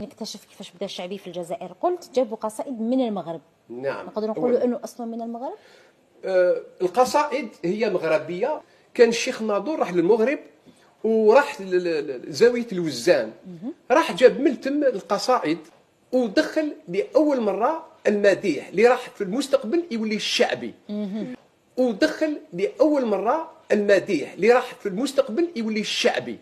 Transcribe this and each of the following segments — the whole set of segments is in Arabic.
نكتشف كيفاش بدا الشعبي في الجزائر. قلت جابوا قصائد من المغرب. نعم، نقدر نقولوا انه اصلا من المغرب. القصائد هي مغربيه. كان الشيخ ناظور راح للمغرب وراح لزاويه الوزان، راح جاب من تم القصائد ودخل لاول مره المديح اللي راح في المستقبل يولي الشعبي، ودخل لاول مره المديح اللي راح في المستقبل يولي الشعبي.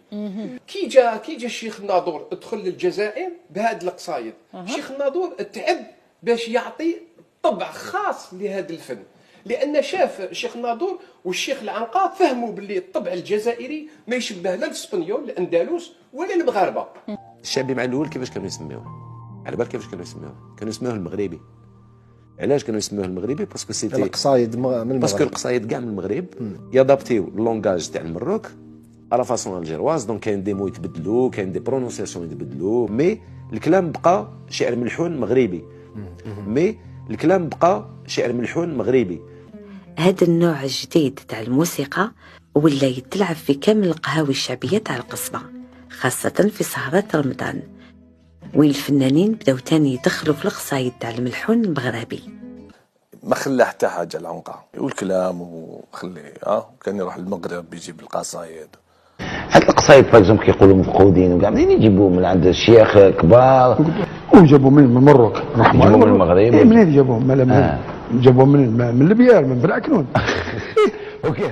كي جا الشيخ ناظور دخل للجزائر بهذه القصايد. الشيخ ناظور تعب باش يعطي طبع خاص لهذا الفن، لان شاف الشيخ ناظور والشيخ العنقا فهموا باللي الطبع الجزائري ما يشبه لا الاسبانيول الاندلس ولا المغاربه. الشعبي مع الاول كيفاش كانوا يسميوه؟ على بالك كيفاش كانوا يسميوه؟ كانوا يسميوه المغربي. علاش كانوا يسميوه المغربي؟ باسكو سيتي القصايد من المغرب، باسكو القصايد كاع من المغرب يادابتيو اللونجاج تاع المروك على فاسون الجيرواز. دونك كاين دي مو يتبدلوا، كاين دي برونونسياسيون يتبدلوا، مي الكلام بقى شعر ملحون مغربي. الكلام بقى شعر ملحون مغربي. هذا النوع الجديد تاع الموسيقى ولا يتلعب في كامل القهاوي الشعبية تاع القصبة، خاصة في سهرات رمضان، وين الفنانين بداو تاني يدخلوا في القصايد تاع الملحون المغربي. ما خلى حتى حاجه العنقه والكلام وخلي كان يروح للمغرب يجيب القصايد. حتى القصايد باغ كيقولوا مفقودين وكاع منين يجيبوه؟ من عند الشيخ كبار وجابوا من المروك، جابوا من المغرب. منين جابوهم؟ جابوهم من البيار، من بلاكنون. اوكي